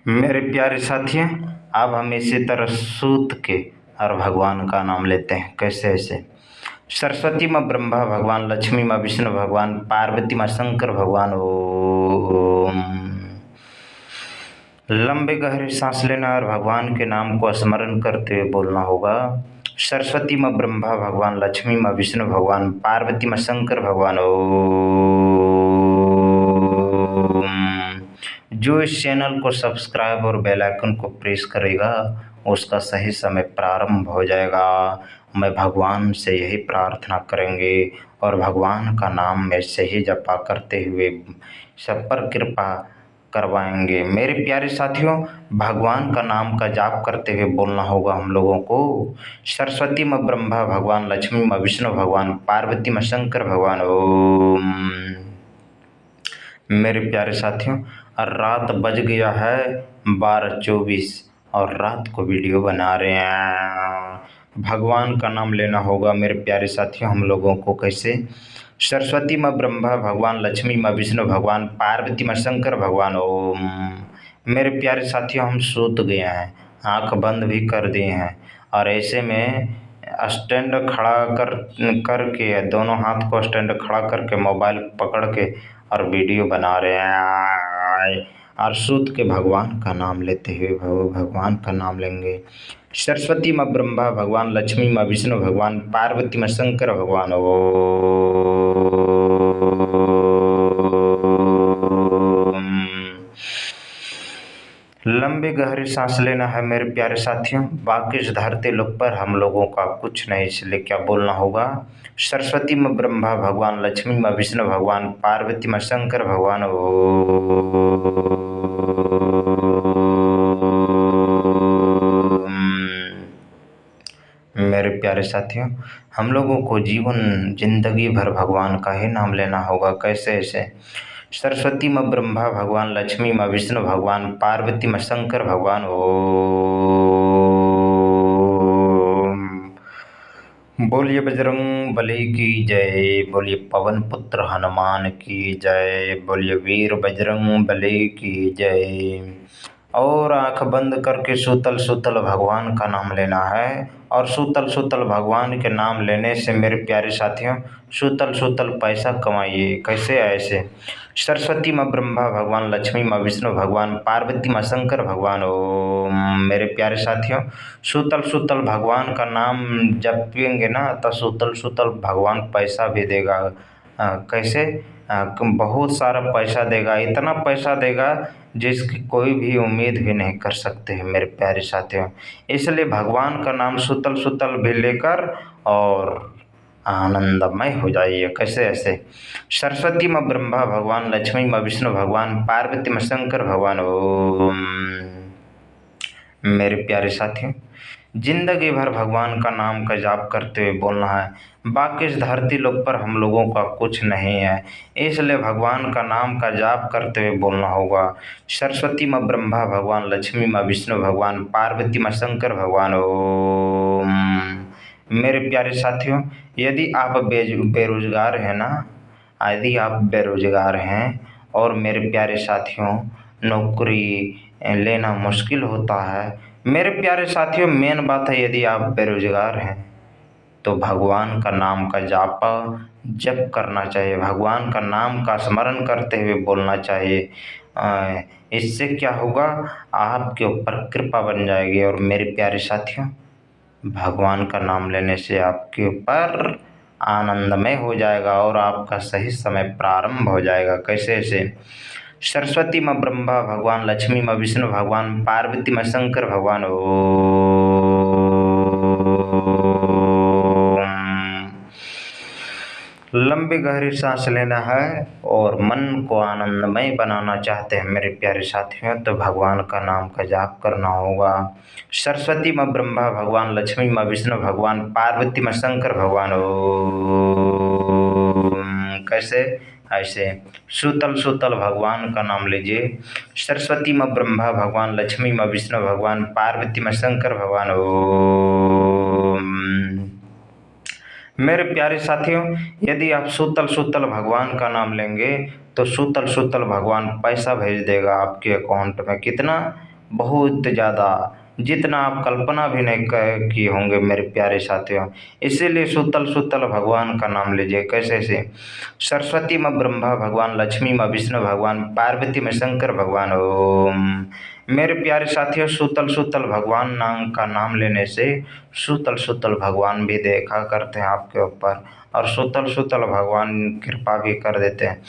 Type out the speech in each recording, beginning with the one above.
मेरे प्यारे साथियों, अब हम इसी तरह सूत के और भगवान का नाम लेते हैं। कैसे ऐसे? सरस्वती माँ ब्रह्मा भगवान, लक्ष्मी माँ विष्णु भगवान, पार्वती माँ शंकर भगवान। ओम। लंबे गहरे सांस लेना और भगवान के नाम को स्मरण करते हुए बोलना होगा। सरस्वती माँ ब्रह्मा भगवान, लक्ष्मी माँ विष्णु भगवान, पार्वती माँ शंकर भगवान। ओम। जो इस चैनल को सब्सक्राइब और बेल आइकन को प्रेस करेगा उसका सही समय प्रारंभ हो जाएगा। मैं भगवान से यही प्रार्थना करेंगे और भगवान का नाम ऐसे ही जपा करते हुए सब पर कृपा करवाएंगे। मेरे प्यारे साथियों, भगवान का नाम का जाप करते हुए बोलना होगा हम लोगों को। सरस्वती माँ ब्रह्मा भगवान, लक्ष्मी माँ विष्णु भगवान, पार्वती माँ शंकर भगवान। ओम। मेरे प्यारे साथियों, रात बज गया है 12:24 और रात को वीडियो बना रहे हैं। भगवान का नाम लेना होगा मेरे प्यारे साथियों हम लोगों को। कैसे? सरस्वती माँ ब्रह्मा भगवान, लक्ष्मी माँ विष्णु भगवान, पार्वती माँ शंकर भगवान। ओम। मेरे प्यारे साथियों, हम सूत गए हैं, आंख बंद भी कर दिए हैं और ऐसे में स्टैंड खड़ा करके दोनों हाथ को स्टैंड खड़ा करके मोबाइल पकड़ के और वीडियो बना रहे हैं और सूत के भगवान का नाम लेते हुए भगवान का नाम लेंगे। सरस्वती माँ ब्रह्मा भगवान, लक्ष्मी माँ विष्णु भगवान, पार्वती माँ शंकर भगवान। लंबे गहरे सांस लेना है मेरे प्यारे साथियों। बाकी इस धरती लोक पर हम लोगों का कुछ नहीं, इसलिए क्या बोलना होगा? सरस्वती माँ ब्रह्मा भगवान, लक्ष्मी माँ विष्णु भगवान, पार्वती माँ शंकर भगवान। मेरे प्यारे साथियों, हम लोगों को जीवन जिंदगी भर भगवान का ही नाम लेना होगा। कैसे ऐसे? सरस्वती माँ ब्रह्मा भगवान, लक्ष्मी माँ विष्णु भगवान, पार्वती माँ शंकर भगवान। ओम। बोलिए बजरंग बली की जय, बोलिए पवन पुत्र हनुमान की जय, बोलिए वीर बजरंग बली की जय। और आंख बंद करके सूतल सूतल भगवान का नाम लेना है और सूतल सूतल भगवान के नाम लेने से मेरे प्यारे साथियों सूतल सूतल पैसा कमाइए। कैसे? ऐसे? सरस्वती माँ ब्रह्मा भगवान, लक्ष्मी माँ विष्णु भगवान, पार्वती माँ शंकर भगवान। ओम। मेरे प्यारे साथियों, सूतल सूतल भगवान का नाम जपेंगे ना तो सूतल सूतल भगवान पैसा भी देगा। कैसे? बहुत सारा पैसा देगा, इतना पैसा देगा जिसकी कोई भी उम्मीद भी नहीं कर सकते हैं मेरे प्यारे साथियों। इसलिए भगवान का नाम सूतल सूतल भी लेकर और आनंदमय हो जाइए। कैसे? ऐसे? सरस्वती माँ ब्रह्मा भगवान, लक्ष्मी माँ विष्णु भगवान, पार्वती माँ शंकर भगवान। ओम। मेरे प्यारे साथियों, जिंदगी भर भगवान का नाम का जाप करते हुए बोलना है। बाकी इस धरती लोक पर हम लोगों का कुछ नहीं है, इसलिए भगवान का नाम का जाप करते हुए बोलना होगा। सरस्वती माँ ब्रह्मा भगवान, लक्ष्मी माँ विष्णु भगवान, पार्वती माँ शंकर भगवान। ओम। मेरे प्यारे साथियों, यदि आप बेरोजगार हैं ना, यदि आप बेरोजगार हैं और मेरे प्यारे साथियों नौकरी लेना मुश्किल होता है, मेरे प्यारे साथियों मेन बात है यदि आप बेरोजगार हैं तो भगवान का नाम का जप करना चाहिए, भगवान का नाम का स्मरण करते हुए बोलना चाहिए। इससे क्या होगा? आपके ऊपर कृपा बन जाएगी और मेरे प्यारे साथियों भगवान का नाम लेने से आपके ऊपर आनंदमय हो जाएगा और आपका सही समय प्रारंभ हो जाएगा। कैसे? ऐसे? सरस्वती माँ ब्रह्मा भगवान, लक्ष्मी माँ विष्णु भगवान, पार्वती माँ शंकर भगवान। लंबी गहरी सांस लेना है और मन को आनंदमय बनाना चाहते हैं मेरे प्यारे साथियों तो भगवान का नाम का जाप करना होगा। सरस्वती माँ ब्रह्मा भगवान, लक्ष्मी माँ विष्णु भगवान, पार्वती माँ शंकर भगवान। ओम। कैसे? ऐसे? सूतल सूतल भगवान का नाम लीजिए। सरस्वती माँ ब्रह्मा भगवान, लक्ष्मी माँ विष्णु भगवान, पार्वती माँ शंकर भगवान। ओम। मेरे प्यारे साथियों, यदि आप सूतल सूतल भगवान का नाम लेंगे तो सूतल सूतल भगवान पैसा भेज देगा आपके अकाउंट में। कितना? बहुत ज़्यादा, जितना आप कल्पना भी नहीं किए होंगे मेरे प्यारे साथियों। इसीलिए सूतल सूतल भगवान का नाम लीजिए। कैसे से? सरस्वती में ब्रह्मा भगवान, लक्ष्मी में विष्णु भगवान, पार्वती में शंकर भगवान। ओम। मेरे प्यारे साथियों, सूतल सूतल भगवान नाम का नाम लेने से सूतल सूतल भगवान भी देखा करते हैं आपके ऊपर, और सूतल सूतल भगवान कृपा भी कर देते हैं।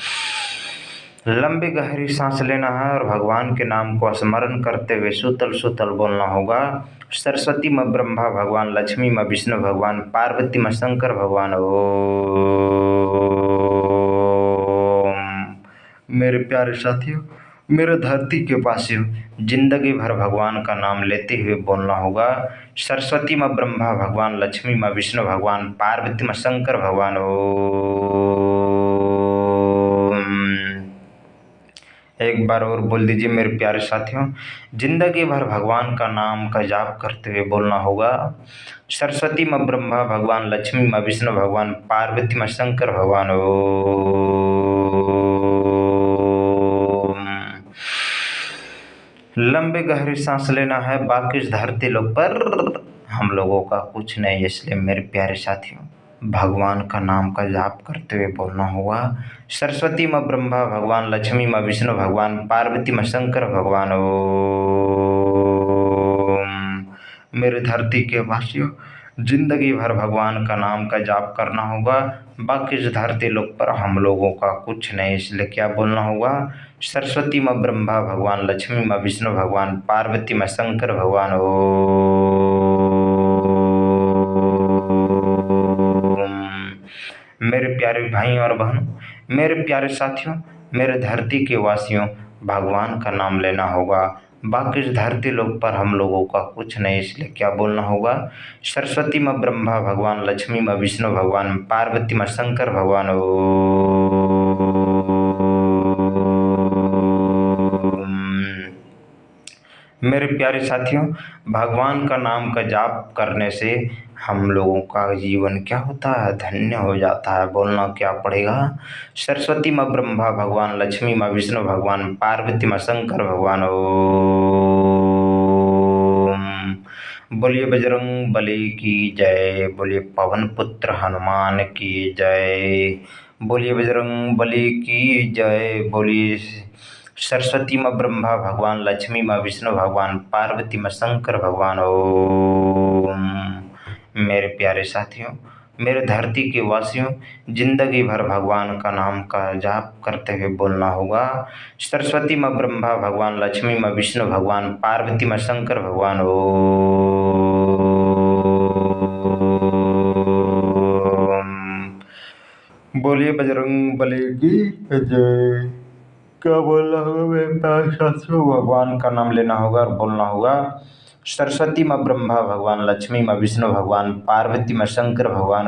लंबी गहरी सांस लेना है और भगवान के नाम को स्मरण करते हुए सूतल सूतल बोलना होगा। सरस्वती में ब्रह्मा भगवान, लक्ष्मी में विष्णु भगवान, पार्वती में शंकर भगवान। ओम। मेरे प्यारे साथियों, मेरे धरती के वासियों, जिंदगी भर भगवान का नाम लेते हुए बोलना होगा। सरस्वती में ब्रह्मा भगवान, लक्ष्मी में विष्णु भगवान, पार्वती में शंकर भगवान। एक बार और बोल दीजिए मेरे प्यारे साथियों, जिंदगी भर भगवान का नाम का जाप करते हुए बोलना होगा। सरस्वती में ब्रह्मा भगवान, लक्ष्मी में विष्णु भगवान, पार्वती में शंकर भगवान। ओम। लंबे गहरी सांस लेना है। बाकी इस धरती लोग पर हम लोगों का कुछ नहीं, इसलिए मेरे प्यारे साथियों भगवान का नाम का जाप करते हुए बोलना होगा। सरस्वती में ब्रह्मा भगवान, लक्ष्मी में विष्णु भगवान, पार्वती में शंकर भगवान। ओम। मेरे धरती के वासियों, जिंदगी भर भगवान का नाम का जाप करना होगा। बाकी इस धरती लोक पर हम लोगों का कुछ नहीं, इसलिए क्या बोलना होगा? सरस्वती में ब्रह्मा भगवान, लक्ष्मी में विष्णु भगवान, पार्वती में शंकर भगवान। मेरे प्यारे भाई और बहनों, मेरे प्यारे साथियों, मेरे धरती के वासियों, भगवान का नाम लेना होगा। बाकी इस धरती लोक पर हम लोगों का कुछ नहीं, इसलिए क्या बोलना होगा? सरस्वती में ब्रह्मा भगवान, लक्ष्मी में विष्णु भगवान, पार्वती में शंकर भगवान। मेरे प्यारे साथियों, भगवान का नाम का जाप करने से हम लोगों का जीवन क्या होता है? धन्य हो जाता है। बोलना क्या पड़ेगा? सरस्वती में ब्रह्मा भगवान, लक्ष्मी में विष्णु भगवान, पार्वती में शंकर भगवान। ओम। बोलिए बजरंग बली की जय, बोलिए पवन पुत्र हनुमान की जय, बोलिए बजरंग बली की जय, बोलिए सरस्वती में ब्रह्मा भगवान, लक्ष्मी में विष्णु भगवान, पार्वती में शंकर भगवान। ओम। मेरे प्यारे साथियों, मेरे धरती के वासियों, जिंदगी भर भगवान का नाम का जाप करते हुए बोलना होगा। सरस्वती में ब्रह्मा भगवान, लक्ष्मी में विष्णु भगवान, पार्वती में शंकर भगवान। ओम। बोलिए बजरंग बली की जय। क्या बोलना होगा मेरे प्यारे साथियों? भगवान का नाम लेना होगा और बोलना होगा। सरस्वती में ब्रह्मा भगवान, लक्ष्मी में विष्णु भगवान, पार्वती में शंकर भगवान।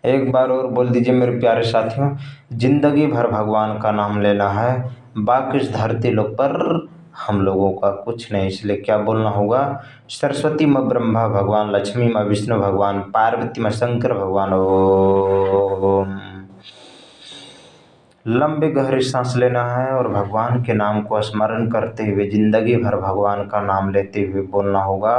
एक बार और बोल दीजिए मेरे प्यारे साथियों, जिंदगी भर भगवान का नाम लेना है। बाकी इस धरती लोक पर हम लोगों का कुछ नहीं, इसलिए क्या बोलना होगा? सरस्वती में ब्रह्मा भगवान, लक्ष्मी में विष्णु भगवान, पार्वती में शंकर भगवान। ओम। लंबे गहरी सांस लेना है और भगवान के नाम को स्मरण करते हुए जिंदगी भर भगवान का नाम लेते हुए बोलना होगा।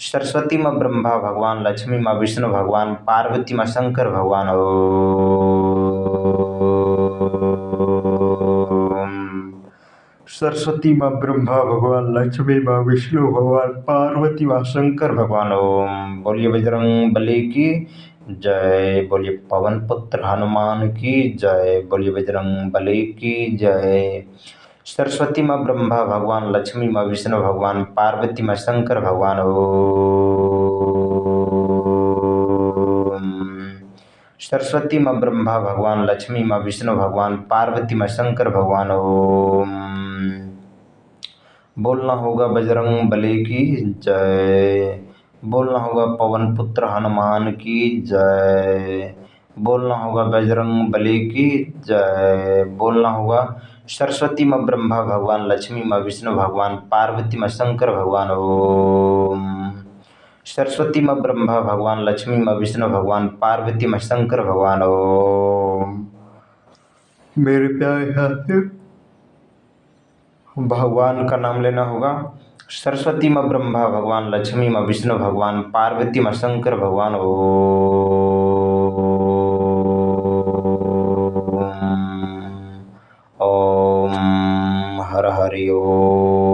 सरस्वती में ब्रह्मा भगवान, लक्ष्मी में विष्णु भगवान, पार्वती में शंकर भगवान। ओम। सरस्वती में ब्रह्मा भगवान, लक्ष्मी में विष्णु भगवान, पार्वती में शंकर भगवान। ओम। बोलिए बजरंग बली की जय, बोलिए पवन पुत्र हनुमान की जय, बोलिए बजरंग बली की जय। सरस्वती में ब्रह्मा भगवान, लक्ष्मी में विष्णु भगवान, पार्वती में शंकर भगवान। ओम। सरस्वती में ब्रह्मा भगवान, लक्ष्मी में विष्णु भगवान, पार्वती में शंकर भगवान। ओम। बोलना होगा बजरंग बली की जय, बोलना होगा पवन पुत्र हनुमान की जय, बोलना होगा बजरंग बली की जय, बोलना होगा सरस्वती में ब्रह्मा भगवान, लक्ष्मी में विष्णु भगवान, पार्वती में शंकर भगवान। ओम। सरस्वती माँ ब्रह्मा भगवान, लक्ष्मी माँ विष्णु भगवान, पार्वती माँ शंकर भगवान। ओम। मेरे प्यारे साथियों, भगवान का नाम लेना होगा। सरस्वती माँ ब्रह्मा भगवान, लक्ष्मी माँ विष्णु भगवान, पार्वती माँ शंकर भगवान। ओम। ओम हर हरि ओम।